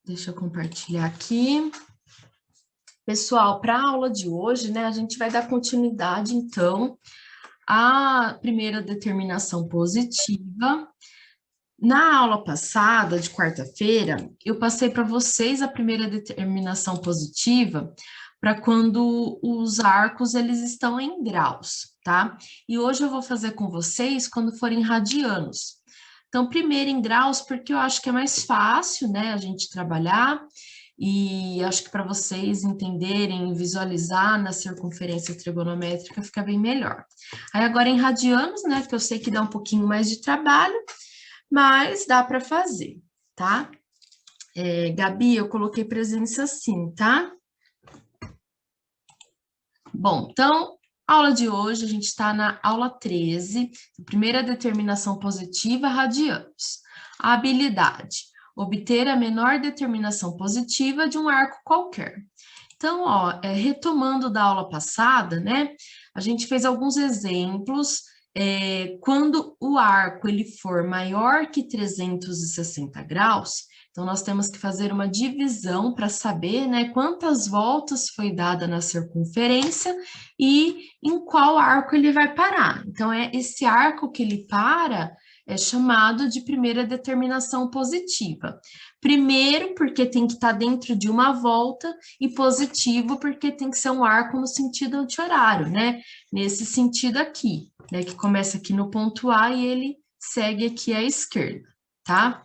Deixa eu compartilhar aqui. Pessoal, para a aula de hoje, né, a gente vai dar continuidade, então, à primeira determinação positiva. Na aula passada, de quarta-feira, eu passei para vocês a primeira determinação positiva para quando os arcos eles estão em graus, tá? E hoje eu vou fazer com vocês quando forem radianos. Então, primeiro em graus, porque eu acho que é mais fácil, né, a gente trabalhar, e acho que para vocês entenderem, visualizar na circunferência trigonométrica fica bem melhor. Aí agora em radianos, né, que eu sei que dá um pouquinho mais de trabalho, mas dá para fazer, tá? Gabi, eu coloquei presença sim, tá? Bom, então, aula de hoje, a gente está na aula 13, primeira determinação positiva, radianos. A habilidade, obter a menor determinação positiva de um arco qualquer. Então, ó, retomando da aula passada, né, a gente fez alguns exemplos. Quando o arco ele for maior que 360 graus, então nós temos que fazer uma divisão para saber, né, quantas voltas foi dada na circunferência e em qual arco ele vai parar. Então, esse arco que ele para é chamado de primeira determinação positiva. Primeiro, porque tem que estar dentro de uma volta, e positivo, porque tem que ser um arco no sentido anti-horário, né? Nesse sentido aqui, né? Que começa aqui no ponto A e ele segue aqui à esquerda, tá?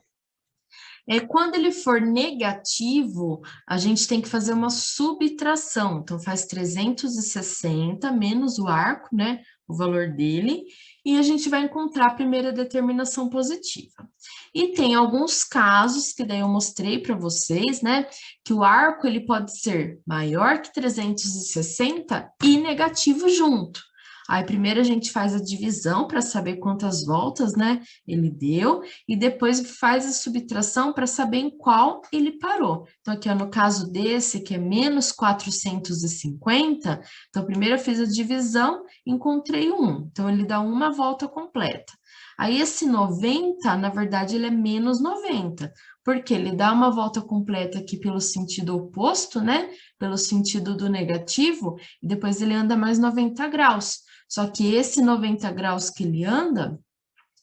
Quando ele for negativo, a gente tem que fazer uma subtração. Então, faz 360 menos o arco, né? O valor dele, e a gente vai encontrar a primeira determinação positiva. E tem alguns casos que daí eu mostrei para vocês, né? Que o arco ele pode ser maior que 360 e negativo junto. Aí primeiro a gente faz a divisão para saber quantas voltas, né, ele deu, e depois faz a subtração para saber em qual ele parou. Então aqui, ó, no caso desse, que é menos 450, então primeiro eu fiz a divisão, encontrei 1, então ele dá uma volta completa. Aí esse 90, na verdade, ele é menos 90, porque ele dá uma volta completa aqui pelo sentido oposto, né, pelo sentido do negativo, e depois ele anda mais 90 graus. Só que esse 90 graus que ele anda,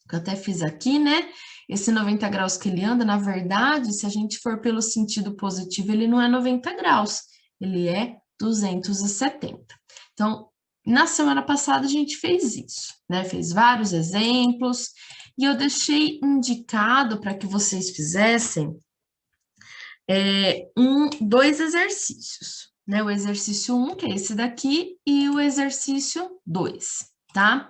que eu até fiz aqui, né? Esse 90 graus que ele anda, na verdade, se a gente for pelo sentido positivo, ele não é 90 graus, ele é 270. Então, na semana passada a gente fez isso, né? Fez vários exemplos, e eu deixei indicado para que vocês fizessem dois exercícios, né? O exercício 1, que é esse daqui, e o exercício 2, tá?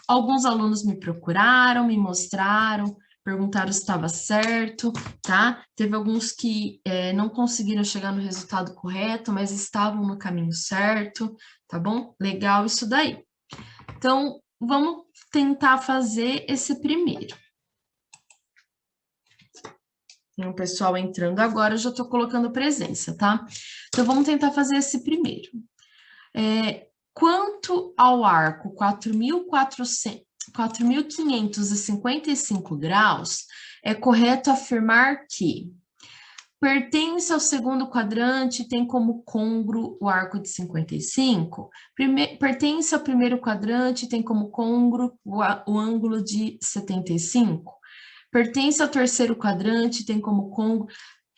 Alguns alunos me procuraram, me mostraram, perguntaram se estava certo, tá? Teve alguns que não conseguiram chegar no resultado correto, mas estavam no caminho certo, tá bom? Legal isso daí. Então, vamos tentar fazer esse primeiro. Tem um pessoal entrando agora, eu já estou colocando presença, tá? Então, vamos tentar fazer esse primeiro. Quanto ao arco 4.555 graus, é correto afirmar que pertence ao segundo quadrante, tem como côngruo o arco de 55, pertence ao primeiro quadrante, tem como côngruo o ângulo de 75, pertence ao terceiro quadrante, tem como côngruo.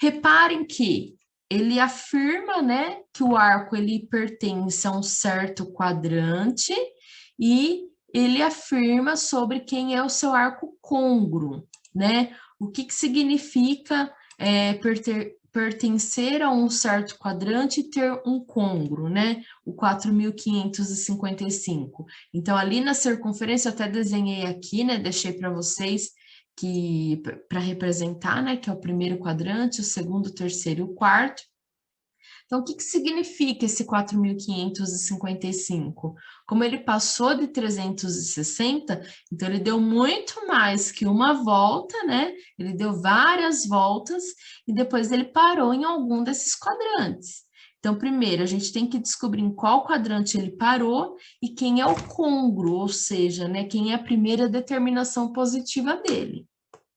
Reparem que ele afirma, né, que o arco ele pertence a um certo quadrante e ele afirma sobre quem é o seu arco côngruo, né? O que significa pertencer a um certo quadrante e ter um côngruo, né? O 4.555. Então, ali na circunferência, eu até desenhei aqui, né? Deixei para vocês que para representar, né, que é o primeiro quadrante, o segundo, o terceiro e o quarto. Então, o que significa esse 4.555? Como ele passou de 360, então ele deu muito mais que uma volta, né? Ele deu várias voltas e depois ele parou em algum desses quadrantes. Então, primeiro, a gente tem que descobrir em qual quadrante ele parou e quem é o côngruo, ou seja, né, quem é a primeira determinação positiva dele,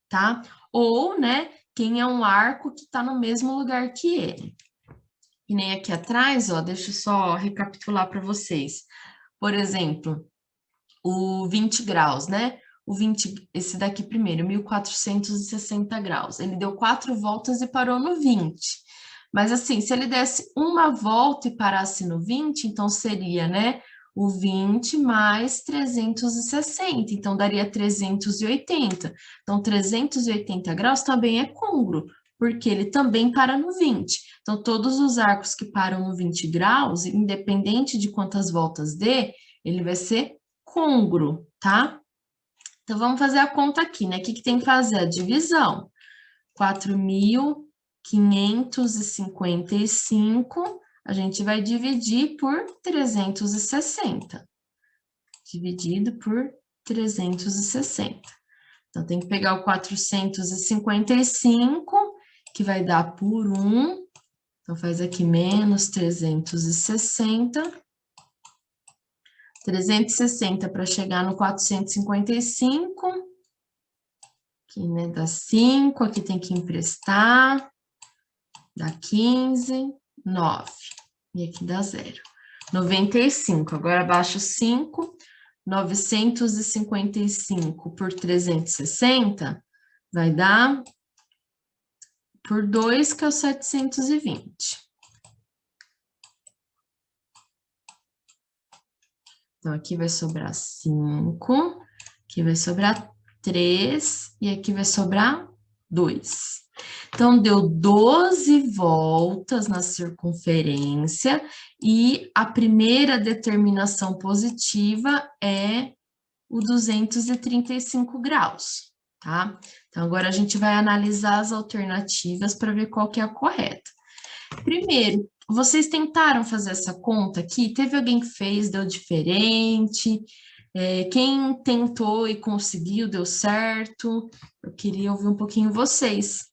tá? Ou, né, quem é um arco que está no mesmo lugar que ele. E nem aqui atrás, ó, deixa eu só recapitular para vocês. Por exemplo, o 20 graus, né? O 20, esse daqui primeiro, 1460 graus. Ele deu 4 voltas e parou no 20. Mas assim, se ele desse uma volta e parasse no 20, então seria, né? O 20 mais 360, então daria 380. Então, 380 graus também é côngruo, porque ele também para no 20. Então, todos os arcos que param no 20 graus, independente de quantas voltas dê, ele vai ser côngruo, tá? Então, vamos fazer a conta aqui, né? O que tem que fazer? A divisão. 4.555, a gente vai dividir por 360. Dividido por 360. Então, tem que pegar o 455, que vai dar por 1. Então, faz aqui menos 360. 360 para chegar no 455. Aqui, né, dá 5. Aqui tem que emprestar. Dá 15, 9. E aqui dá 0. 95. Agora, abaixo 5. 955 por 360 vai dar por 2, que é o 720. Então, aqui vai sobrar 5, aqui vai sobrar 3 e aqui vai sobrar 2. Então, deu 12 voltas na circunferência e a primeira determinação positiva é o 235 graus, tá? Então, agora a gente vai analisar as alternativas para ver qual que é a correta. Primeiro, vocês tentaram fazer essa conta aqui? Teve alguém que fez, deu diferente? Quem tentou e conseguiu, deu certo? Eu queria ouvir um pouquinho vocês.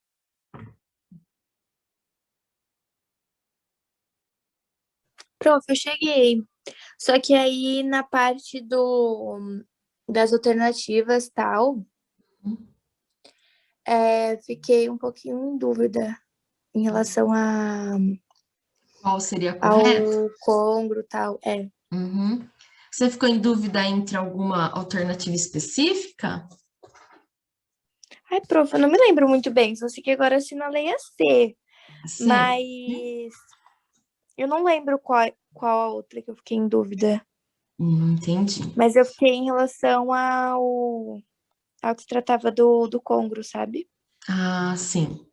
Prof, eu cheguei. Só que aí na parte das alternativas tal, fiquei um pouquinho em dúvida em relação Qual seria a ao correta? côngruo tal. Uhum. Você ficou em dúvida entre alguma alternativa específica? Ai, prof, eu não me lembro muito bem, só sei que agora eu assinalei a C. Sim. Mas eu não lembro qual a outra que eu fiquei em dúvida. Entendi. Mas eu fiquei em relação ao que se tratava do côngruo, sabe? Ah, sim.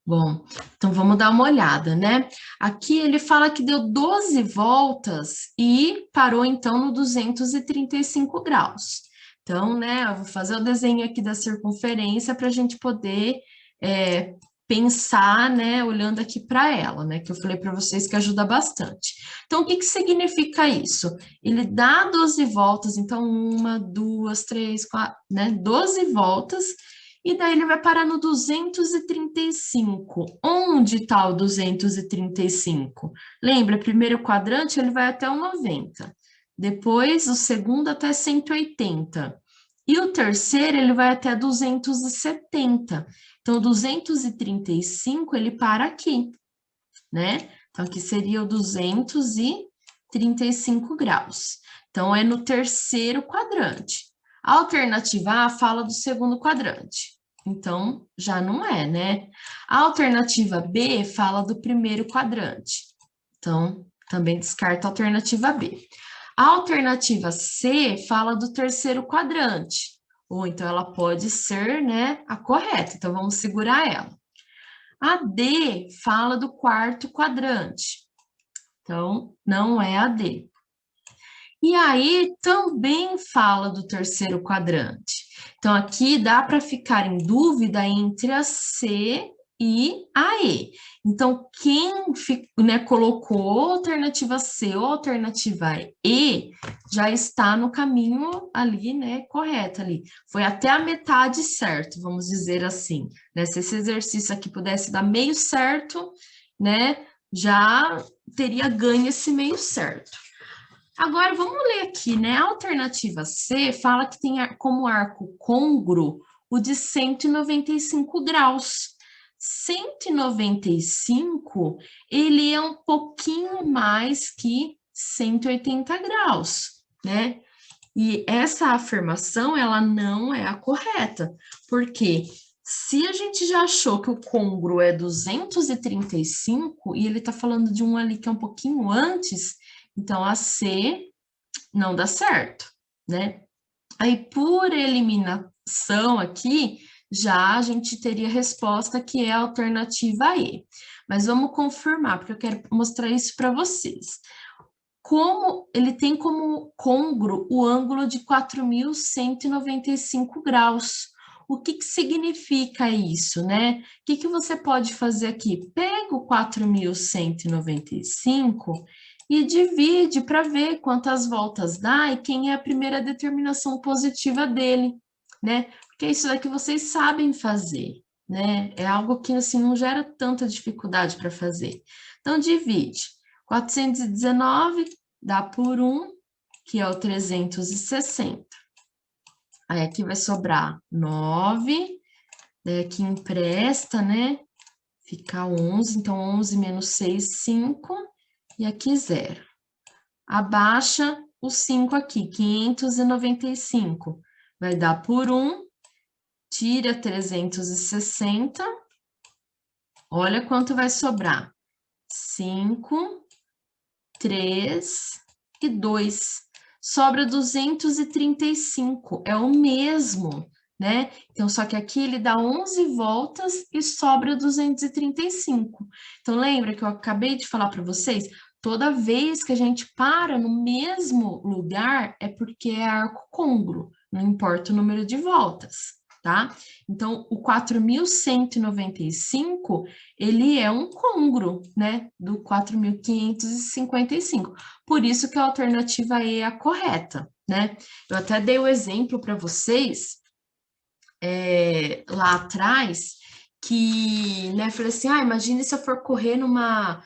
Bom, então vamos dar uma olhada, né? Aqui ele fala que deu 12 voltas e parou então no 235 graus. Então, né, eu vou fazer o desenho aqui da circunferência para a gente poder pensar, né, olhando aqui para ela, né, que eu falei para vocês que ajuda bastante. Então, o que significa isso? Ele dá 12 voltas, então, 1, 2, 3, 4, né, 12 voltas, e daí ele vai parar no 235. Onde está o 235? Lembra, primeiro quadrante ele vai até o 90. Depois o segundo até 180. E o terceiro ele vai até 270. Então, 235 ele para aqui, né? Então, aqui seria o 235 graus. Então, é no terceiro quadrante. A alternativa A fala do segundo quadrante. Então, já não é, né? A alternativa B fala do primeiro quadrante. Então, também descarta a alternativa B. A alternativa C fala do terceiro quadrante. Ou então ela pode ser, né, a correta. Então, vamos segurar ela. A D fala do quarto quadrante. Então, não é a D. E aí também fala do terceiro quadrante. Então, aqui dá para ficar em dúvida entre a C e a E. Então, quem né, colocou alternativa C ou alternativa E já está no caminho ali, né, correto ali. Foi até a metade certo, vamos dizer assim. Né? Se esse exercício aqui pudesse dar meio certo, né, já teria ganho esse meio certo. Agora, vamos ler aqui, né? A alternativa C fala que tem como arco côngruo o de 195 graus. 195, ele é um pouquinho mais que 180 graus, né? E essa afirmação, ela não é a correta, porque se a gente já achou que o côngruo é 235, e ele está falando de um ali que é um pouquinho antes, então a C não dá certo, né? Aí, por eliminação aqui, já a gente teria a resposta que é a alternativa E. Mas vamos confirmar, porque eu quero mostrar isso para vocês. Como ele tem como côngruo o ângulo de 4.195 graus. O que significa isso, né? O que você pode fazer aqui? Pega o 4.195 e divide para ver quantas voltas dá e quem é a primeira determinação positiva dele, né? Porque isso daqui vocês sabem fazer, né? É algo que assim não gera tanta dificuldade para fazer. Então divide. 419 dá por 1, que é o 360. Aí aqui vai sobrar 9, daí aqui empresta, né? Fica 11, então 11 menos 6, 5, e aqui 0. Abaixa o 5 aqui, 595. Vai dar por 1, tira 360. Olha quanto vai sobrar. 5, 3 e 2. Sobra 235, é o mesmo, né? Então, só que aqui ele dá 11 voltas e sobra 235. Então, lembra que eu acabei de falar para vocês? Toda vez que a gente para no mesmo lugar, é porque é arco côngruo, não importa o número de voltas, tá? Então, o 4.195, ele é um côngruo, né, do 4.555. Por isso que a alternativa E é a correta, né? Eu até dei o exemplo para vocês lá atrás, que, né, falei assim, imagine se eu for correr numa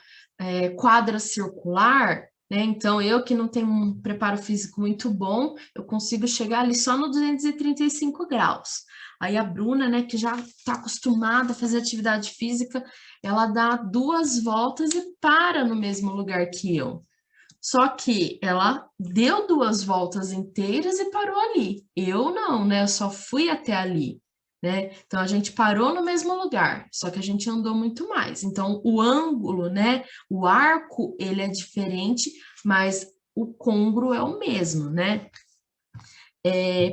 quadra circular, né? Então, eu que não tenho um preparo físico muito bom, eu consigo chegar ali só no 235 graus. Aí a Bruna, né, que já está acostumada a fazer atividade física, ela dá 2 voltas e para no mesmo lugar que eu. Só que ela deu 2 voltas inteiras e parou ali. Eu não, né? Eu só fui até ali, né? Então a gente parou no mesmo lugar, só que a gente andou muito mais. Então o ângulo, né? O arco, ele é diferente, mas o côngruo é o mesmo, né?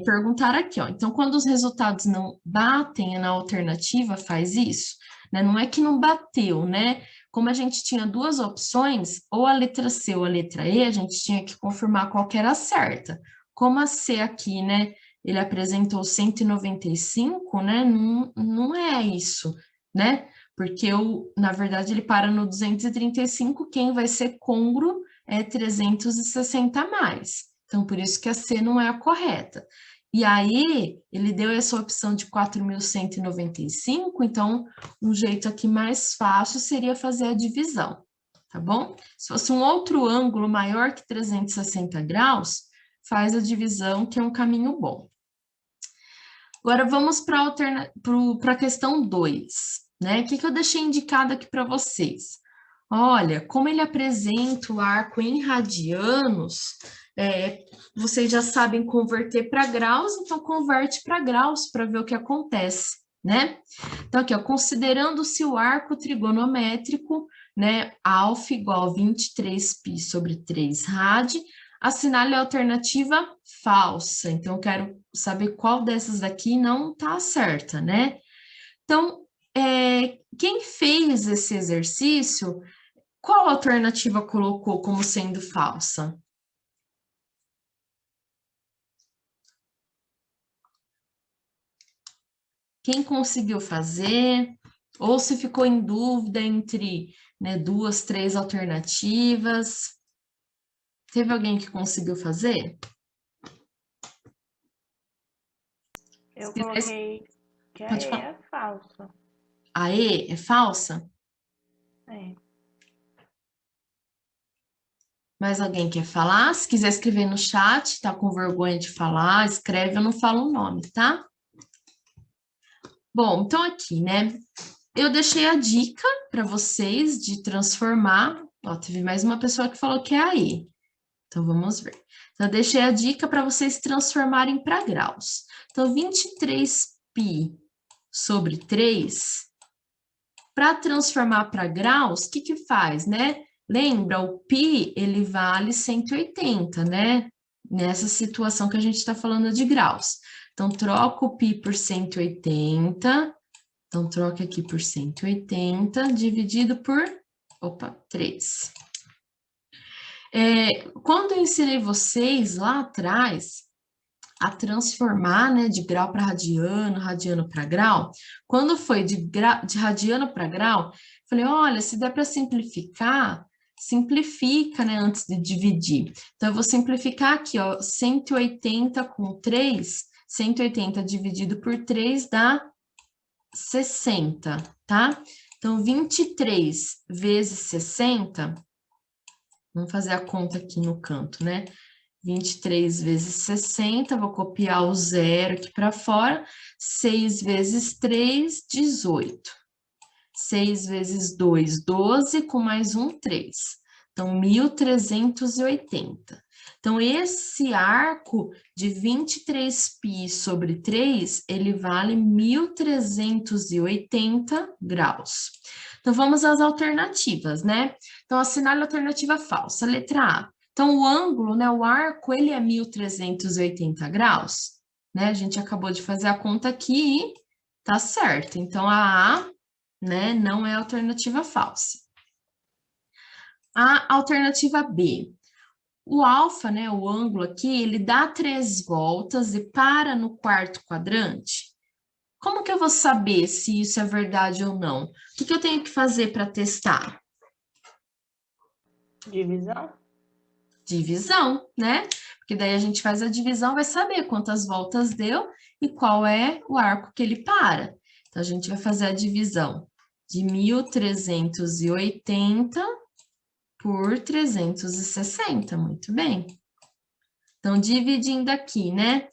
Perguntar aqui, ó. Então, quando os resultados não batem na alternativa, faz isso, né? Não é que não bateu, né? Como a gente tinha 2 opções, ou a letra C ou a letra E, a gente tinha que confirmar qual que era a certa. Como a C aqui, né? Ele apresentou 195, né? Não é isso, né? Porque, na verdade, ele para no 235, quem vai ser côngruo é 360 a mais. Então, por isso que a C não é a correta. E aí, ele deu essa opção de 4.195, então, um jeito aqui mais fácil seria fazer a divisão, tá bom? Se fosse um outro ângulo maior que 360 graus, faz a divisão, que é um caminho bom. Agora, vamos para a questão 2, né? O que eu deixei indicado aqui para vocês? Olha, como ele apresenta o arco em radianos, vocês já sabem converter para graus, então converte para graus para ver o que acontece, né? Então, aqui, ó, considerando-se o arco trigonométrico, né, alfa igual a 23π sobre 3 rad, assinale a alternativa falsa. Então, eu quero saber qual dessas daqui não está certa, né? Então, quem fez esse exercício, qual alternativa colocou como sendo falsa? Quem conseguiu fazer? Ou se ficou em dúvida entre, né, 2, 3 alternativas? Teve alguém que conseguiu fazer? Eu coloquei que a E é falsa. A E é falsa? É. Mais alguém quer falar? Se quiser escrever no chat, tá com vergonha de falar, escreve, eu não falo o nome, tá? Bom, então aqui, né? Eu deixei a dica para vocês de transformar. Ó, teve mais uma pessoa que falou que é aí. Então, vamos ver. Então, eu deixei a dica para vocês transformarem para graus. Então, 23π sobre 3, para transformar para graus, o que que faz, né? Lembra, o π, ele vale 180, né? Nessa situação que a gente está falando de graus. Então, troca o π por 180. Então, troca aqui por 180, dividido por, 3. Quando eu ensinei vocês lá atrás a transformar, né, de grau para radiano, radiano para grau, quando foi de radiano para grau, falei, olha, se der para simplificar, simplifica, né, antes de dividir. Então, eu vou simplificar aqui, ó, 180 com 3, 180 dividido por 3 dá 60, tá? Então, 23 vezes 60, vamos fazer a conta aqui no canto, né? 23 vezes 60, vou copiar o zero aqui para fora. 6 vezes 3, 18. 6 vezes 2, 12, com mais um, 3. Então, 1.380. Então, esse arco de 23π sobre 3, ele vale 1.380 graus. Então, vamos às alternativas, né? Então, assinale a alternativa falsa. Letra A. Então, o ângulo, né, o arco, ele é 1.380 graus, né? A gente acabou de fazer a conta aqui e tá certo. Então, a A, né, não é a alternativa falsa. A alternativa B. O alfa, né, o ângulo aqui, ele dá 3 voltas e para no quarto quadrante. Como que eu vou saber se isso é verdade ou não? O que eu tenho que fazer para testar? Divisão. Divisão, né? Porque daí a gente faz a divisão, vai saber quantas voltas deu e qual é o arco que ele para. Então, a gente vai fazer a divisão de 1.380 por 360, muito bem. Então, dividindo aqui, né?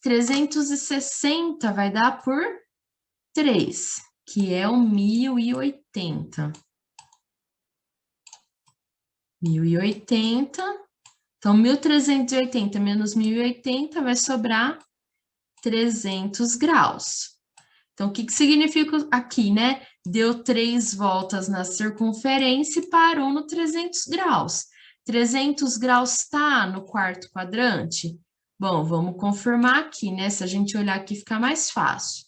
360 vai dar por 3, que é o 1.080. 1.080. Então, 1.380 menos 1.080 vai sobrar 300 graus. Então, o que significa aqui, né? Deu 3 voltas na circunferência e parou no 300 graus. 300 graus está no quarto quadrante? Bom, vamos confirmar aqui, né? Se a gente olhar aqui, fica mais fácil.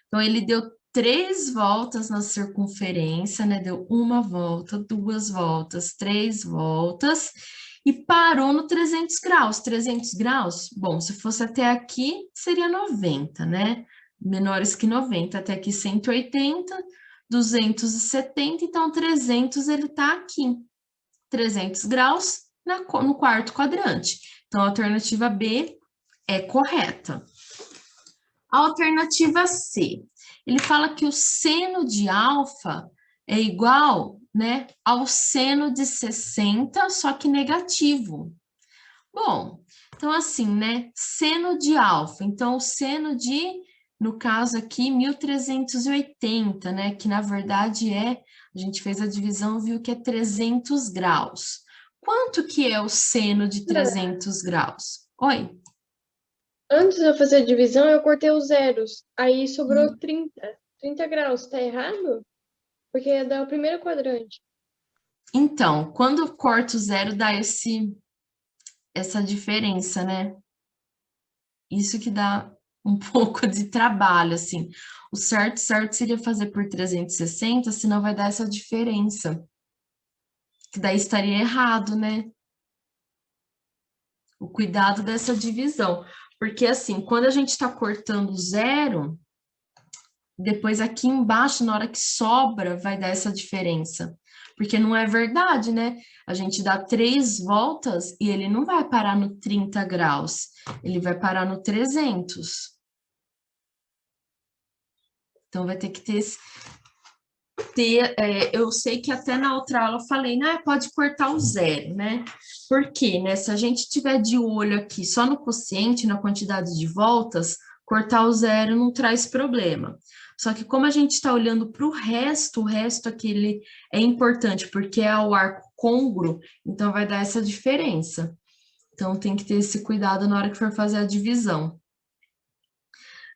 Então, ele deu 3 voltas na circunferência, né? Deu 1 volta, 2 voltas, 3 voltas e parou no 300 graus. 300 graus, bom, se fosse até aqui, seria 90, né? Menores que 90, até aqui 180, 270, então 300 ele tá aqui. 300 graus no quarto quadrante. Então, a alternativa B é correta. A alternativa C, ele fala que o seno de alfa é igual, né, ao seno de 60, só que negativo. Bom, então assim, né, seno de alfa, então o seno de, no caso aqui, 1.380, né, que na verdade a gente fez a divisão, viu que é 300 graus. Quanto que é o seno de 300 graus? Oi? Antes de eu fazer a divisão, eu cortei os zeros. Aí sobrou 30 graus. Tá errado? Porque dá o primeiro quadrante. Então, quando corta o zero, dá essa diferença, né? Isso que dá um pouco de trabalho, assim. O certo seria fazer por 360, senão vai dar essa diferença. Que daí estaria errado, né? O cuidado dessa divisão. Porque, assim, quando a gente está cortando zero, depois aqui embaixo, na hora que sobra, vai dar essa diferença. Porque não é verdade, né? A gente dá 3 voltas e ele não vai parar no 30 graus. Ele vai parar no 300. Então, vai ter que eu sei que até na outra aula eu falei, né, pode cortar o zero, né? Por quê, né? Se a gente tiver de olho aqui só no quociente, na quantidade de voltas, cortar o zero não traz problema. Só que como a gente está olhando para o resto aqui ele é importante, porque é o arco côngruo, então vai dar essa diferença. Então, tem que ter esse cuidado na hora que for fazer a divisão.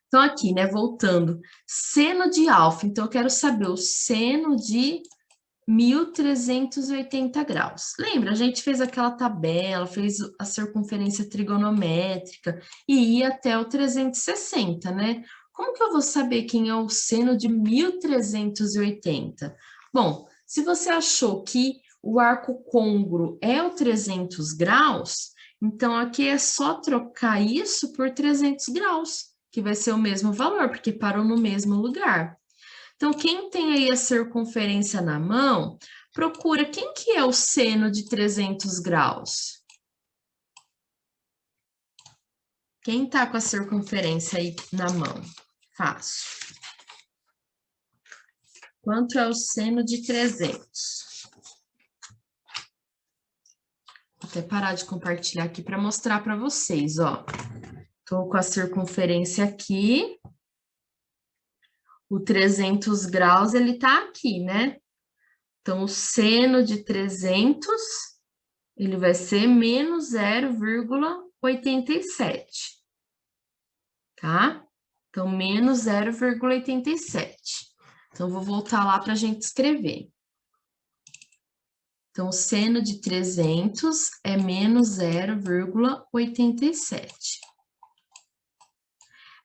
Então, aqui, né, voltando, seno de alfa. Então, eu quero saber o seno de 1.380 graus. Lembra, a gente fez aquela tabela, fez a circunferência trigonométrica e ia até o 360, né? Como que eu vou saber quem é o seno de 1.380? Bom, se você achou que o arco côngruo é o 300 graus, então aqui é só trocar isso por 300 graus, que vai ser o mesmo valor, porque parou no mesmo lugar. Então, quem tem aí a circunferência na mão, procura quem que é o seno de 300 graus. Quem tá com a circunferência aí na mão? Fácil. Quanto é o seno de 300? Vou até parar de compartilhar aqui para mostrar para vocês, ó. Tô com a circunferência aqui. O 300 graus, ele tá aqui, né? Então, o seno de 300, ele vai ser menos 0,87, tá? Então, menos 0,87. Então, vou voltar lá para a gente escrever. Então, o seno de 300 é menos 0,87.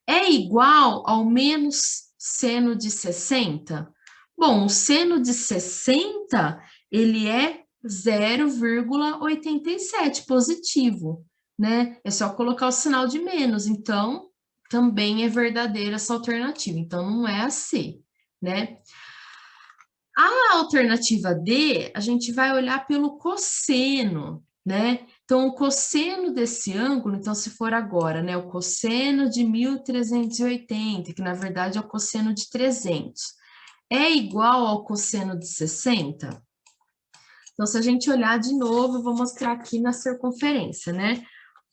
É igual ao menos seno de 60? Bom, o seno de 60, ele é 0,87 positivo, né? É só colocar o sinal de menos, então também é verdadeira essa alternativa, então não é a C, né? A alternativa D, a gente vai olhar pelo cosseno, né? Então, o cosseno desse ângulo, então, se for agora, né? O cosseno de 1.380, que na verdade é o cosseno de 300, é igual ao cosseno de 60? Então, se a gente olhar de novo, eu vou mostrar aqui na circunferência, né?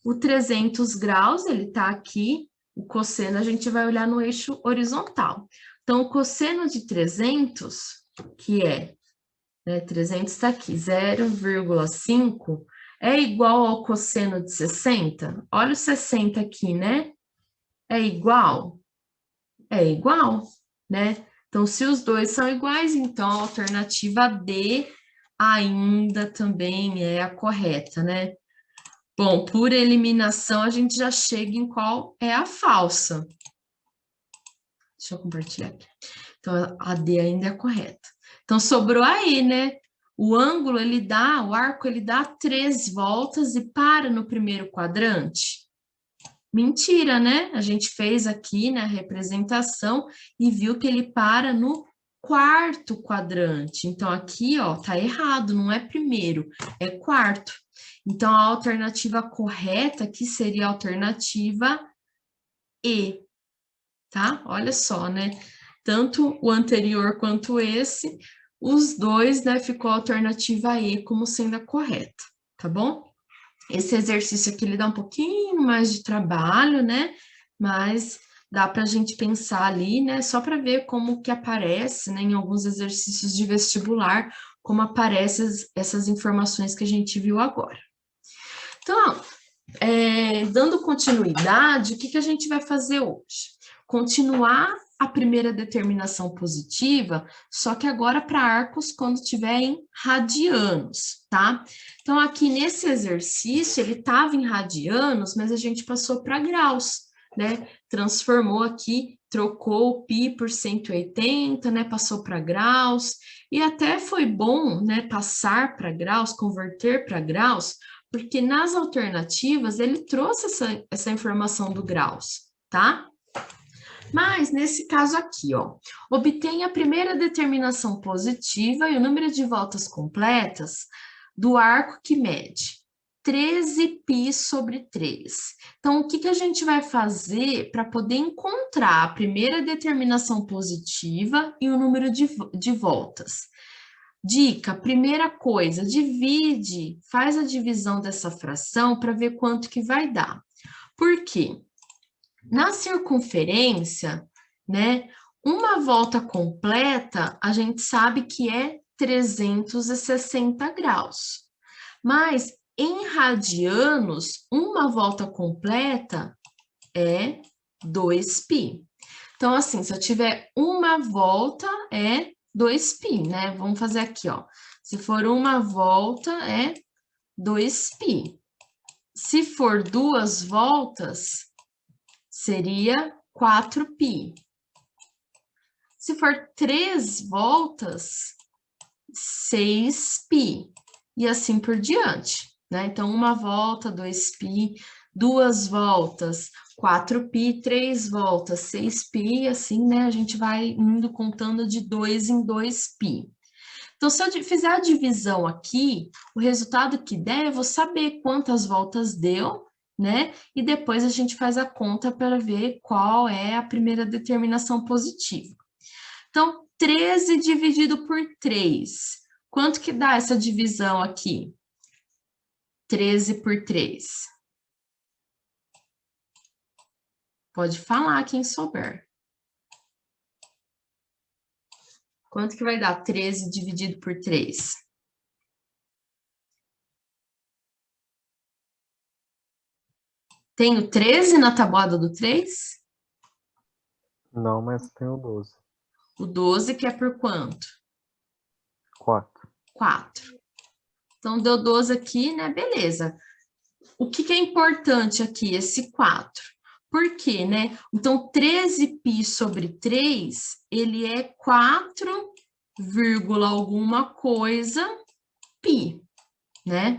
O 300 graus, ele tá aqui, o cosseno a gente vai olhar no eixo horizontal. Então, o cosseno de 300, que é, né, 300 está aqui, 0,5, é igual ao cosseno de 60? Olha o 60 aqui, né? É igual? É igual, né? Então, se os dois são iguais, então a alternativa D ainda também é a correta, né? Bom, por eliminação, a gente já chega em qual é a falsa. Deixa eu compartilhar aqui. Então, a D ainda é correta. Então, sobrou aí, né? O ângulo, o arco, ele dá 3 voltas e para no primeiro quadrante. Mentira, né? A gente fez aqui, né, a representação e viu que ele para no quarto quadrante. Então, aqui, ó, tá errado, não é primeiro, é quarto. Então, a alternativa correta aqui seria a alternativa E, tá? Olha só, né? Tanto o anterior quanto esse, os dois, né, ficou a alternativa E como sendo a correta, tá bom? Esse exercício aqui, ele dá um pouquinho mais de trabalho, né? Mas dá para a gente pensar ali, né? Só para ver como que aparece, né? Em alguns exercícios de vestibular, como aparecem essas informações que a gente viu agora. Então, dando continuidade, o que a gente vai fazer hoje? Continuar a primeira determinação positiva, só que agora para arcos quando tiver em radianos, tá? Então, aqui nesse exercício, ele estava em radianos, mas a gente passou para graus, né? Transformou aqui, trocou o π por 180, né? Passou para graus, e até foi bom, né? Passar para graus, converter para graus, porque nas alternativas ele trouxe essa informação do graus, tá? Mas, nesse caso aqui, ó, obtenha a primeira determinação positiva e o número de voltas completas do arco que mede 13π sobre 3. Então, o que a gente vai fazer para poder encontrar a primeira determinação positiva e o número de voltas? Dica, primeira coisa, faz a divisão dessa fração para ver quanto que vai dar. Por quê? Na circunferência, né, Uma volta completa, a gente sabe que é 360 graus. Mas, em radianos, uma volta completa é 2π. Então, assim, se eu tiver uma volta, é 2π, né? Vamos fazer aqui, ó. Se for uma volta, é 2π. Se for 2 voltas, seria 4π. Se for 3 voltas, 6π. E assim por diante, né? Então, uma volta, 2π, 2 voltas, 4π, 3 voltas, 6π, e assim, né? A gente vai indo contando de 2 em 2π. Então, se eu fizer a divisão aqui, o resultado que der, eu vou saber quantas voltas deu, né? E depois a gente faz a conta para ver qual é a primeira determinação positiva. Então, 13 dividido por 3. Quanto que dá essa divisão aqui? 13 por 3. Pode falar quem souber. Quanto que vai dar 13 dividido por 3? Tem o 13 na tabuada do 3? Não, mas tem o 12. O 12 que é por quanto? 4. 4. Então, deu 12 aqui, né? Beleza. O que é importante aqui? Esse 4. Por quê, né? Então, 13π sobre 3, ele é 4, alguma coisa π, né?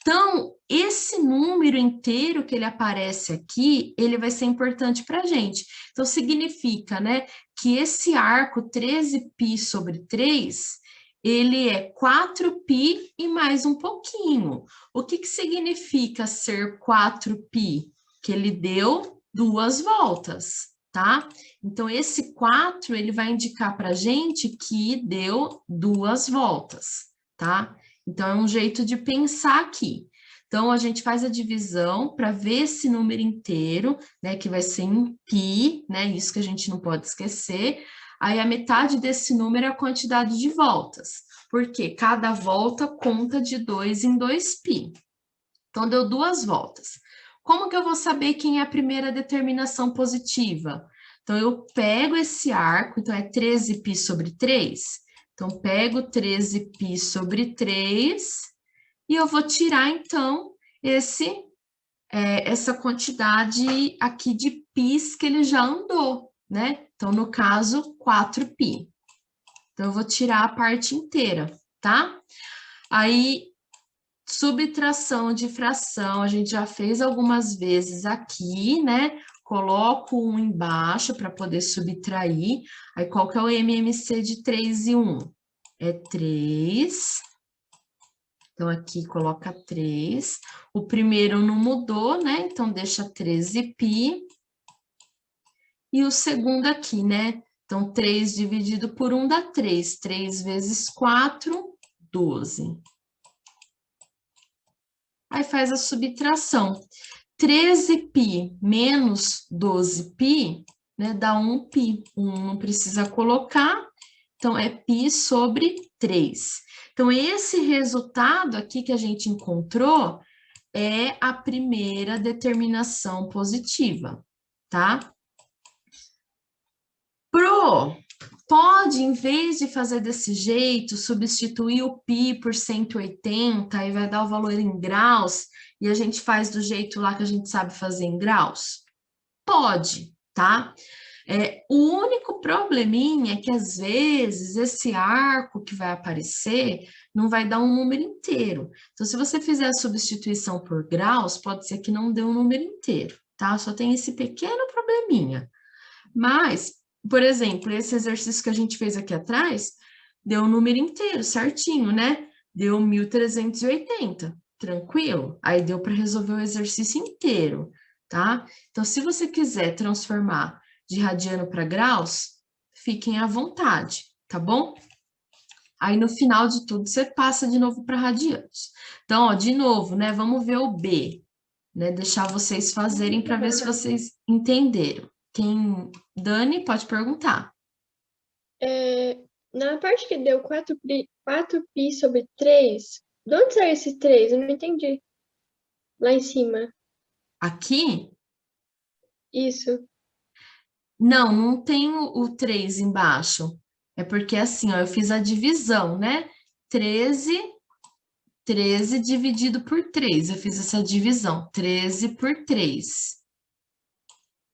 Então, esse número inteiro que ele aparece aqui, ele vai ser importante para a gente. Então, significa, né, que esse arco 13π sobre 3, ele é 4π e mais um pouquinho. O que significa ser 4π? Que ele deu 2 voltas, tá? Então, esse 4, ele vai indicar para a gente que deu 2 voltas, tá? Então, é um jeito de pensar aqui. Então, a gente faz a divisão para ver esse número inteiro, né, que vai ser em π, né, isso que a gente não pode esquecer. Aí, a metade desse número é a quantidade de voltas, porque cada volta conta de 2 em 2π. Então, deu 2 voltas. Como que eu vou saber quem é a primeira determinação positiva? Então, eu pego esse arco, então é 13π sobre 3. Então, pego 13π sobre 3 e eu vou tirar, então, essa quantidade aqui de πs que ele já andou, né? Então, no caso, 4π. Então, eu vou tirar a parte inteira, tá? Aí, subtração de fração, a gente já fez algumas vezes aqui, né? Coloco 1 embaixo para poder subtrair. Aí, qual que é o MMC de 3 e 1? É 3. Então, aqui coloca 3. O primeiro não mudou, né? Então, deixa 13π. E o segundo aqui, né? Então, 3 dividido por 1 dá 3. 3 vezes 4, 12. Aí faz a subtração. 13π menos 12π, né, dá 1π. 1 não precisa colocar, então é π sobre 3. Então, esse resultado aqui que a gente encontrou é a primeira determinação positiva, tá? Pode, em vez de fazer desse jeito, substituir o π por 180 e vai dar o valor em graus, e a gente faz do jeito lá que a gente sabe fazer em graus? Pode, tá? O único probleminha é que, às vezes, esse arco que vai aparecer não vai dar um número inteiro. Então, se você fizer a substituição por graus, pode ser que não dê um número inteiro, tá? Só tem esse pequeno probleminha. Mas, por exemplo, esse exercício que a gente fez aqui atrás, deu um número inteiro, certinho, né? Deu 1380, tranquilo? Aí deu para resolver o exercício inteiro, tá? Então, se você quiser transformar de radiano para graus, fiquem à vontade, tá bom? Aí, no final de tudo, você passa de novo para radianos. Então, ó, de novo, né? Vamos ver o B, né? Deixar vocês fazerem para ver se vocês entenderam. Dani, pode perguntar. Na parte que deu 4π sobre 3, de onde saiu esse 3? Eu não entendi. Lá em cima. Aqui, Isso. não tem o 3 embaixo. É porque assim, ó, eu fiz a divisão, né? 13 dividido por 3. Eu fiz essa divisão. 13 por 3.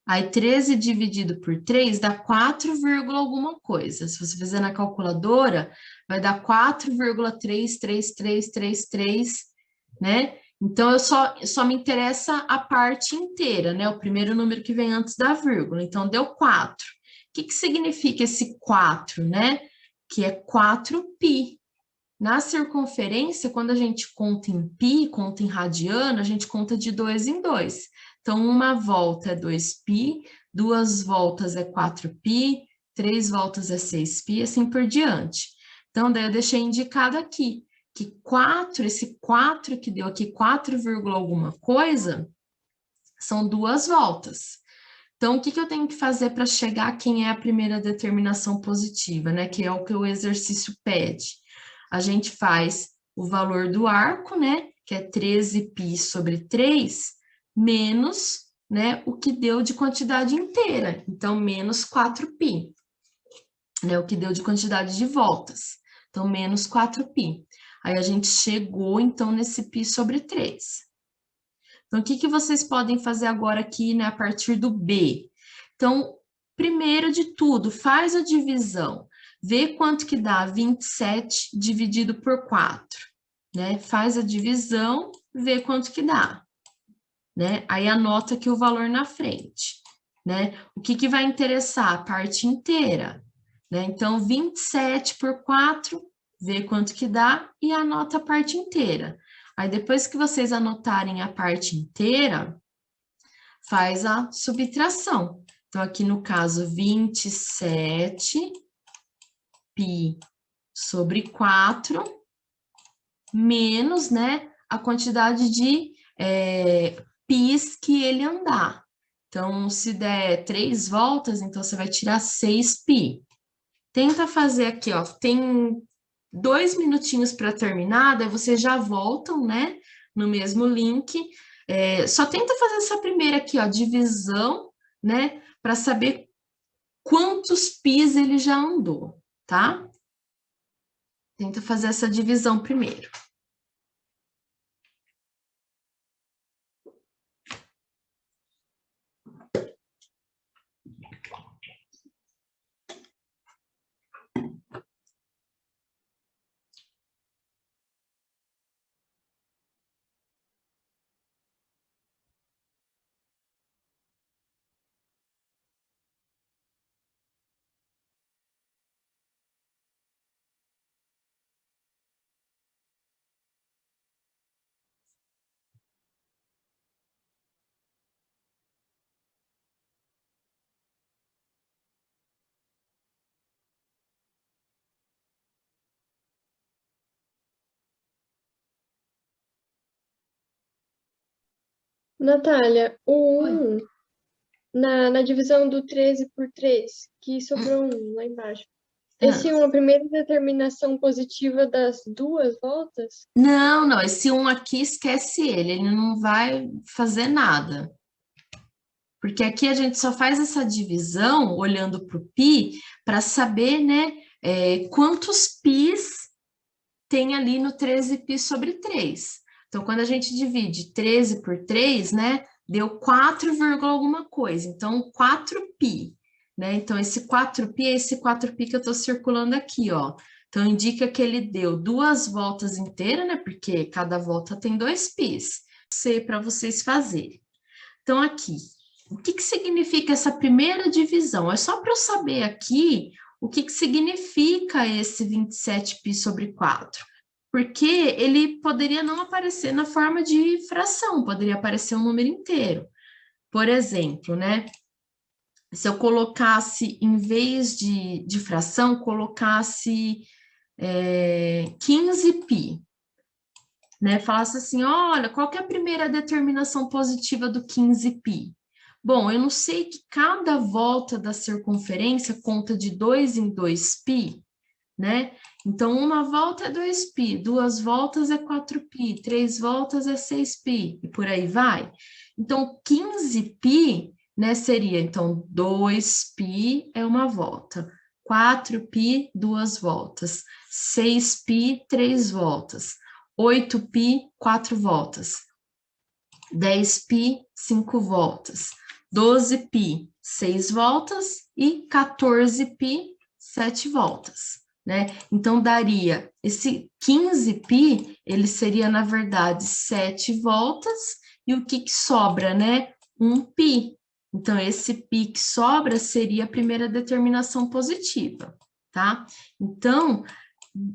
Aí, 13 dividido por 3 dá 4, alguma coisa. Se você fizer na calculadora, vai dar 4,33333, né? Então, só me interessa a parte inteira, né? O primeiro número que vem antes da vírgula. Então, deu 4. O que significa esse 4, né? Que é 4π. Na circunferência, quando a gente conta em π, conta em radiano, a gente conta de 2 em 2. Então, uma volta é 2π, 2 voltas é 4π, 3 voltas é 6π, assim por diante. Então, daí eu deixei indicado aqui, que 4, esse 4 que deu aqui, 4, alguma coisa, são 2 voltas. Então, o que eu tenho que fazer para chegar a quem é a primeira determinação positiva, né? Que é o que o exercício pede. A gente faz o valor do arco, né? Que é 13π sobre 3, menos, né, o que deu de quantidade inteira. Então, menos 4π, né? O que deu de quantidade de voltas. Então, menos 4π. Aí, a gente chegou, então, nesse π sobre 3. Então, o que vocês podem fazer agora aqui, né, a partir do B? Então, primeiro de tudo, faz a divisão. Vê quanto que dá 27 dividido por 4, né? Faz a divisão, vê quanto que dá, né? Aí anota aqui o valor na frente, né? O que vai interessar? A parte inteira, né? Então, 27 por 4, vê quanto que dá e anota a parte inteira. Aí, depois que vocês anotarem a parte inteira, faz a subtração. Então, aqui no caso, 27π sobre 4, menos, né, a quantidade de πs que ele andar. Então, se der 3 voltas, então você vai tirar 6π. Tenta fazer aqui, ó, tem 2 minutinhos para terminar, daí vocês já voltam, né, no mesmo link. Só tenta fazer essa primeira aqui, ó, divisão, né, para saber quantos πs ele já andou, tá? Tenta fazer essa divisão primeiro. Natália, o 1, na divisão do 13 por 3, que sobrou 1 lá embaixo. Esse 1, a primeira determinação positiva das 2 voltas? Não, esse 1 aqui, esquece ele não vai fazer nada. Porque aqui a gente só faz essa divisão, olhando para o π, para saber, né, quantos πs tem ali no 13π sobre 3. Então, quando a gente divide 13 por 3, né, deu 4, alguma coisa. Então, 4π, né? Então, esse 4π é esse 4π que eu estou circulando aqui, ó. Então, indica que ele deu 2 voltas inteiras, né? Porque cada volta tem 2 πs. Para vocês fazerem. Então, aqui, o que significa essa primeira divisão? É só para eu saber aqui o que significa esse 27π sobre 4. Porque ele poderia não aparecer na forma de fração, poderia aparecer um número inteiro. Por exemplo, né? Se eu colocasse, em vez de fração, colocasse 15π, né? Falasse assim, olha, qual que é a primeira determinação positiva do 15π? Bom, eu não sei que cada volta da circunferência conta de 2 em 2π, né? Então, uma volta é 2π, 2 voltas é 4π, 3 voltas é 6π, e por aí vai. Então, 15π, né, seria, então, 2π é uma volta, 4π, 2 voltas, 6π, 3 voltas, 8π, 4 voltas, 10π, 5 voltas, 12π, 6 voltas e 14π, 7 voltas, né? Então, daria, esse 15π, ele seria, na verdade, 7 voltas, e o que sobra, né? 1π. Então, esse π que sobra seria a primeira determinação positiva, tá? Então,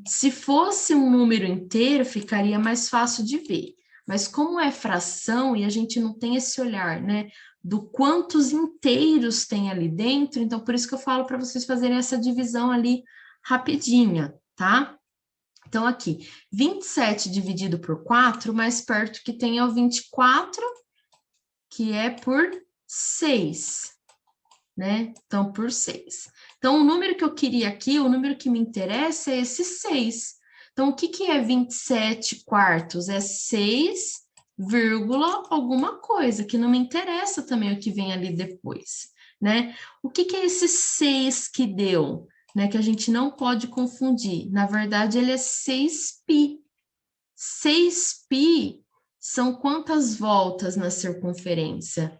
se fosse um número inteiro, ficaria mais fácil de ver. Mas como é fração e a gente não tem esse olhar, né, do quantos inteiros tem ali dentro, então por isso que eu falo para vocês fazerem essa divisão ali rapidinha, tá? Então aqui, 27 dividido por 4, mais perto que tem é o 24, que é por 6, né? Então, por 6. Então, o número que eu queria aqui, o número que me interessa é esse 6. Então, o que é 27 quartos? É 6, alguma coisa, que não me interessa também o que vem ali depois, né? O que é esse 6 que deu, né? Que a gente não pode confundir. Na verdade, ele é 6π. 6π são quantas voltas na circunferência?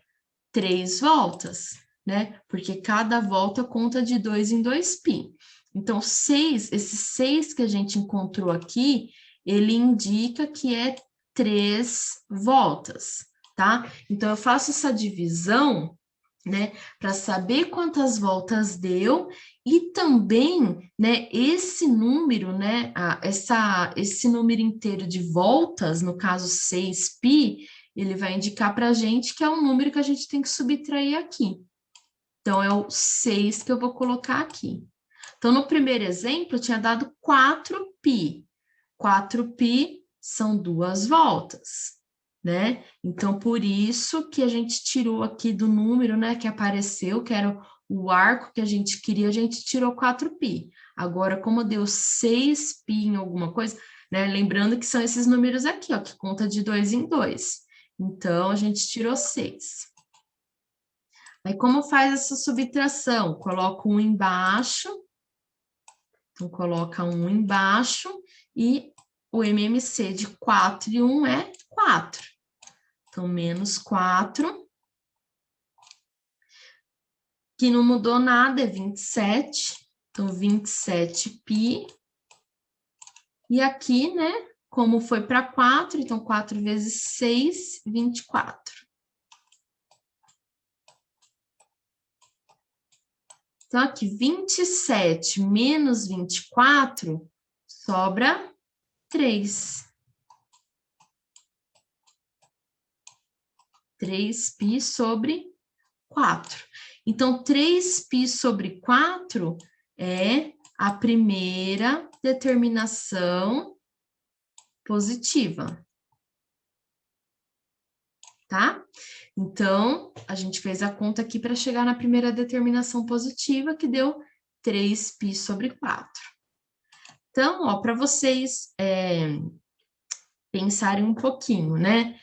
3 voltas, né? Porque cada volta conta de 2 em 2π. Então, 6, esse 6 que a gente encontrou aqui, ele indica que é 3 voltas, tá? Então, eu faço essa divisão, né, para saber quantas voltas deu e também, né, esse número, né, esse número inteiro de voltas, no caso 6π, ele vai indicar para a gente que é um número que a gente tem que subtrair aqui. Então, é o 6 que eu vou colocar aqui. Então, no primeiro exemplo, eu tinha dado 4π. 4π são 2 voltas, né? Então, por isso que a gente tirou aqui do número, né, que apareceu, que era o arco que a gente queria, a gente tirou 4π. Agora, como deu 6π em alguma coisa, né, lembrando que são esses números aqui, ó, que conta de 2 em 2. Então, a gente tirou 6. Aí, como faz essa subtração? Coloca um embaixo. Então, coloca um embaixo e o MMC de 4 e 1 é 4. Então, menos 4. Que não mudou nada, é 27. Então, 27π. E aqui, né, como foi para 4, então 4 vezes 6, 24. Então, aqui, 27 menos 24, sobra 3. 3π sobre 4. Então, 3π sobre 4 é a primeira determinação positiva. Tá? Então, a gente fez a conta aqui para chegar na primeira determinação positiva, que deu 3π sobre 4. Então, ó, para vocês pensarem um pouquinho, né?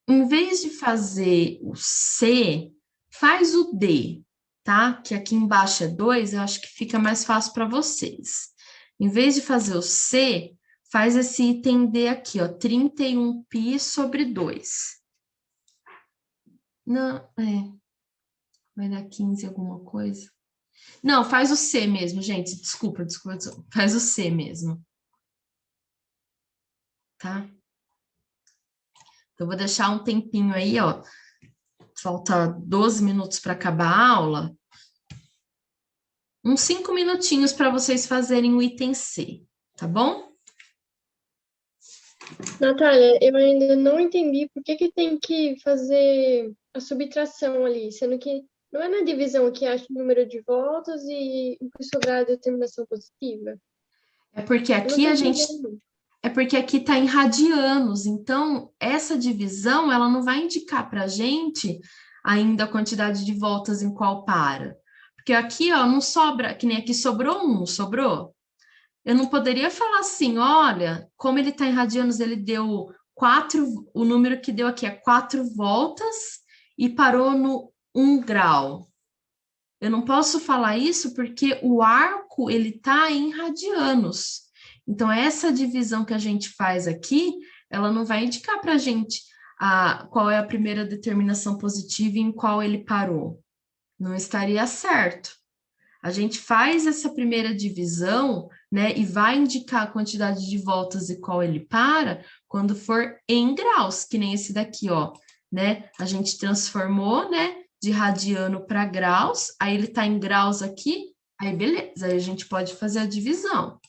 Em vez de fazer o C, faz o D, tá? Que aqui embaixo é 2, eu acho que fica mais fácil para vocês. Em vez de fazer o C, faz esse item D aqui, ó, 31π sobre 2. Não, vai dar 15 alguma coisa. Não, faz o C mesmo, gente. Desculpa. Faz o C mesmo. Tá? Então, eu vou deixar um tempinho aí, ó. Falta 12 minutos para acabar a aula. Uns 5 minutinhos para vocês fazerem o item C, tá bom? Natália, eu ainda não entendi por que tem que fazer a subtração ali, sendo que não é na divisão que acha o número de voltas e o que sobrar a determinação positiva. É porque aqui É porque aqui está em radianos, então essa divisão ela não vai indicar para a gente ainda a quantidade de voltas em qual para. Porque aqui, ó, não sobra, que nem aqui sobrou 1, não sobrou? Eu não poderia falar assim, olha, como ele está em radianos, ele deu 4, o número que deu aqui é 4 voltas e parou no 1 grau. Eu não posso falar isso porque o arco, ele está em radianos. Então, essa divisão que a gente faz aqui, ela não vai indicar para a gente qual é a primeira determinação positiva e em qual ele parou. Não estaria certo. A gente faz essa primeira divisão, né, e vai indicar a quantidade de voltas e qual ele para quando for em graus, que nem esse daqui, ó, né? A gente transformou, né, de radiano para graus, aí ele está em graus aqui, aí beleza, aí a gente pode fazer a divisão.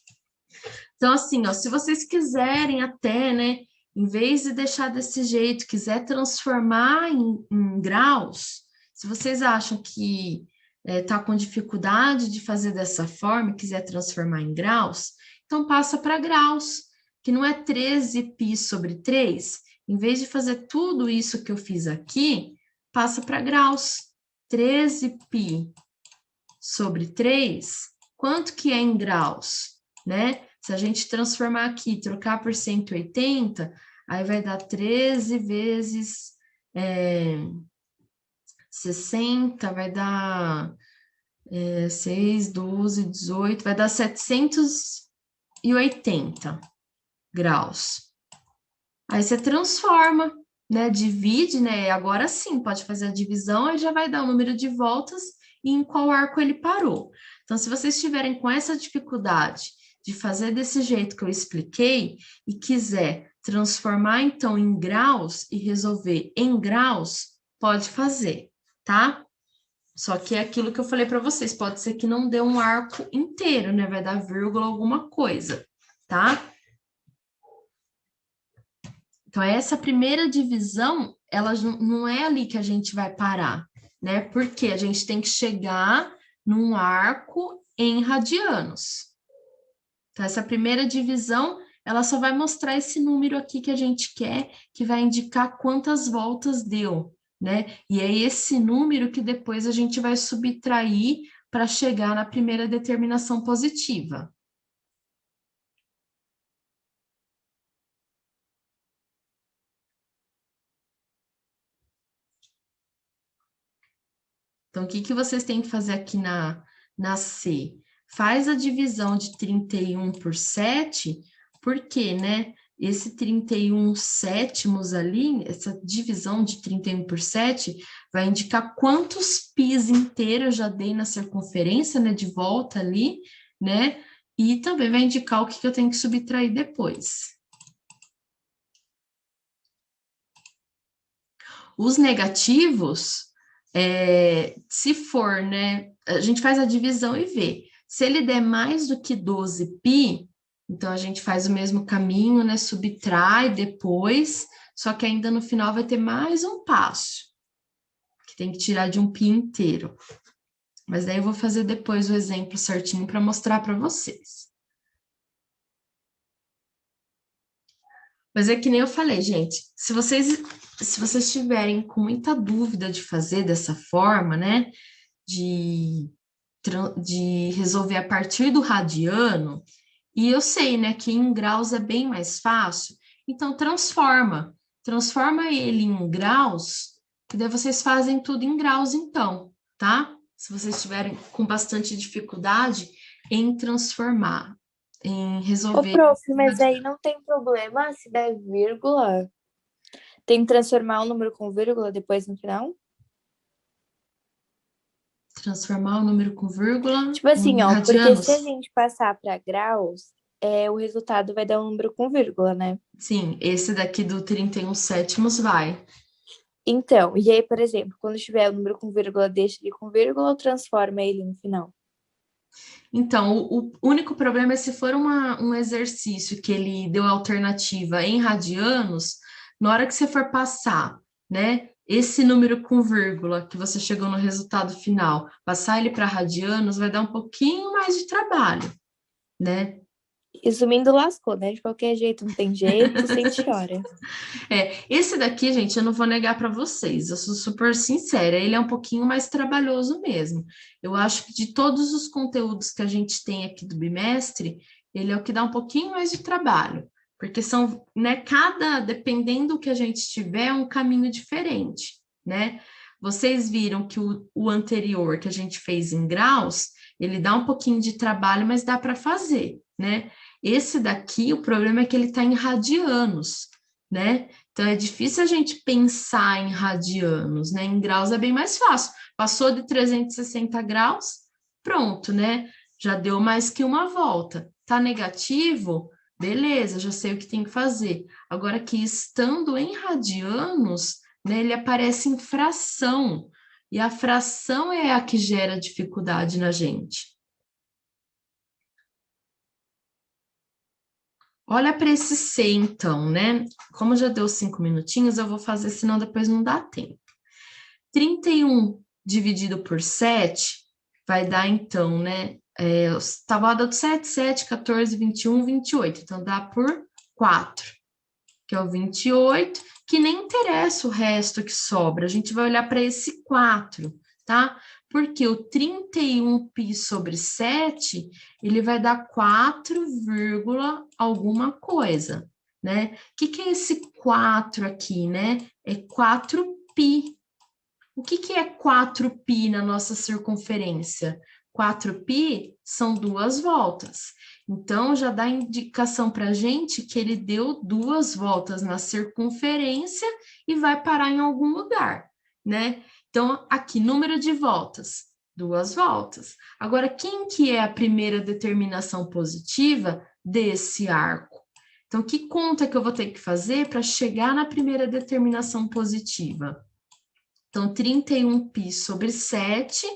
Então, assim, ó, se vocês quiserem até, né, em vez de deixar desse jeito, quiser transformar em graus, se vocês acham que está com dificuldade de fazer dessa forma, quiser transformar em graus, então passa para graus, que não é 13π sobre 3. Em vez de fazer tudo isso que eu fiz aqui, passa para graus. 13π sobre 3, quanto que é em graus, né? Se a gente transformar aqui, trocar por 180, aí vai dar 13 vezes 60, vai dar 6, 12, 18, vai dar 780 graus. Aí você transforma, né? Divide, né? Agora sim, pode fazer a divisão, aí já vai dar o número de voltas e em qual arco ele parou. Então, se vocês estiverem com essa dificuldade de fazer desse jeito que eu expliquei e quiser transformar, então, em graus e resolver em graus, pode fazer, tá? Só que é aquilo que eu falei para vocês, pode ser que não dê um arco inteiro, né? Vai dar vírgula alguma coisa, tá? Então, essa primeira divisão, ela não é ali que a gente vai parar, né? Porque a gente tem que chegar num arco em radianos. Então, essa primeira divisão, ela só vai mostrar esse número aqui que a gente quer, que vai indicar quantas voltas deu, né? E é esse número que depois a gente vai subtrair para chegar na primeira determinação positiva. Então, o que vocês têm que fazer aqui na C? Faz a divisão de 31 por 7, porque, né? Esse 31 sétimos ali, essa divisão de 31 por 7, vai indicar quantos πs inteiros eu já dei na circunferência, né? De volta ali, né? E também vai indicar o que eu tenho que subtrair depois. Os negativos, se for, né? A gente faz a divisão e vê. Se ele der mais do que 12π, então a gente faz o mesmo caminho, né? Subtrai depois, só que ainda no final vai ter mais um passo, que tem que tirar de um π inteiro. Mas daí eu vou fazer depois o exemplo certinho para mostrar para vocês. Mas é que nem eu falei, gente, se vocês estiverem com muita dúvida de fazer dessa forma, né? De resolver a partir do radiano, e eu sei, né, que em graus é bem mais fácil, então transforma ele em graus, que daí vocês fazem tudo em graus então, tá? Se vocês estiverem com bastante dificuldade em transformar, em resolver... Ô, prof, mas aí não tem problema se der vírgula? Tem que transformar o número com vírgula depois no final? Transformar o número com vírgula Tipo assim, em ó, porque radianos. se a gente passar para graus, o resultado vai dar um número com vírgula, né? Sim, esse daqui do 31 sétimos vai. Então, e aí, por exemplo, quando tiver o número com vírgula, deixa ele com vírgula ou transforma ele no final? Então, o único problema é se for um exercício que ele deu alternativa em radianos, na hora que você for passar, né, esse número com vírgula que você chegou no resultado final, passar ele para radianos vai dar um pouquinho mais de trabalho, né? Resumindo, lascou, né? De qualquer jeito, não tem jeito, sempre chora. Esse daqui, gente, eu não vou negar para vocês, eu sou super sincera, ele é um pouquinho mais trabalhoso mesmo. Eu acho que de todos os conteúdos que a gente tem aqui do bimestre, ele é o que dá um pouquinho mais de trabalho, porque são, né, dependendo do que a gente tiver, é um caminho diferente, né? Vocês viram que o anterior que a gente fez em graus, ele dá um pouquinho de trabalho, mas dá para fazer, né? Esse daqui, o problema é que ele está em radianos, né? Então, é difícil a gente pensar em radianos, né? Em graus é bem mais fácil. Passou de 360 graus, pronto, né? Já deu mais que uma volta. Tá negativo? Beleza, já sei o que tem que fazer. Agora, que estando em radianos, né, ele aparece em fração. E a fração é a que gera dificuldade na gente. Olha para esse C, então, né? Como já deu 5 minutinhos, eu vou fazer, senão depois não dá tempo. 31 dividido por 7 vai dar, então, né? Tabuada do 7, 7, 14, 21, 28. Então, dá por 4, que é o 28, que nem interessa o resto que sobra. A gente vai olhar para esse 4, tá? Porque o 31π sobre 7, ele vai dar 4, alguma coisa, né? O que é esse 4 aqui, né? É 4π. O que é 4π na nossa circunferência? 4π são 2 voltas. Então, já dá indicação para a gente que ele deu 2 voltas na circunferência e vai parar em algum lugar, né? Então, aqui, número de voltas, 2 voltas. Agora, quem que é a primeira determinação positiva desse arco? Então, que conta que eu vou ter que fazer para chegar na primeira determinação positiva? Então, 31π sobre 7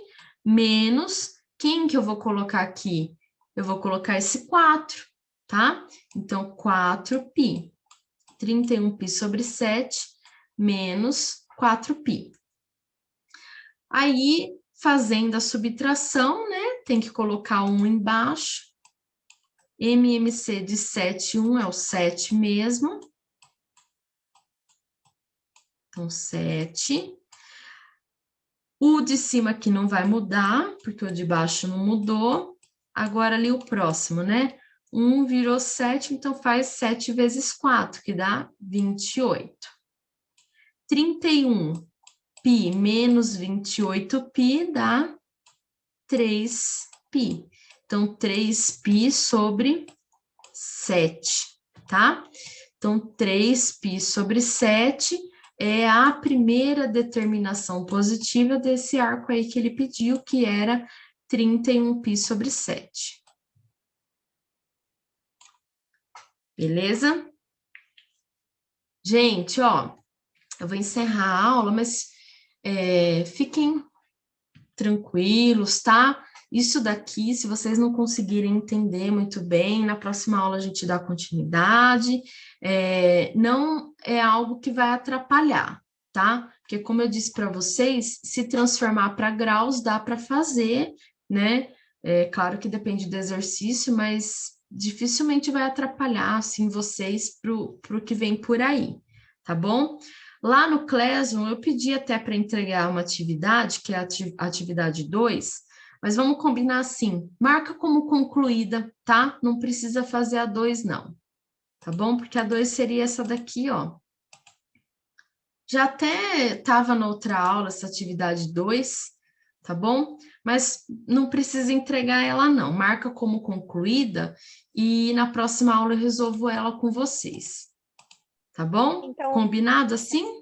menos, quem que eu vou colocar aqui? Eu vou colocar esse 4, tá? Então, 4π. 31π sobre 7 menos 4π. Aí, fazendo a subtração, né? Tem que colocar 1 embaixo. MMC de 7, 1 é o 7 mesmo. Então, 7. O de cima aqui não vai mudar, porque o de baixo não mudou. Agora, ali o próximo, né? 1 virou 7, então faz 7 vezes 4, que dá 28. 31π menos 28π dá 3π. Então, 3π sobre 7, tá? Então, 3π sobre 7 é a primeira determinação positiva desse arco aí que ele pediu, que era 31π sobre 7. Beleza? Gente, ó, eu vou encerrar a aula, mas fiquem tranquilos, tá? Isso daqui, se vocês não conseguirem entender muito bem, na próxima aula a gente dá continuidade, não é algo que vai atrapalhar, tá? Porque como eu disse para vocês, se transformar para graus dá para fazer, né? Claro que depende do exercício, mas dificilmente vai atrapalhar, assim, vocês pro que vem por aí, tá bom? Lá no Classroom, eu pedi até para entregar uma atividade, que é a atividade 2, mas vamos combinar assim, marca como concluída, tá? Não precisa fazer a 2, não, tá bom? Porque a 2 seria essa daqui, ó. Já até estava na outra aula essa atividade 2, tá bom? Mas não precisa entregar ela, não. Marca como concluída e na próxima aula eu resolvo ela com vocês. Tá bom? Então, combinado assim?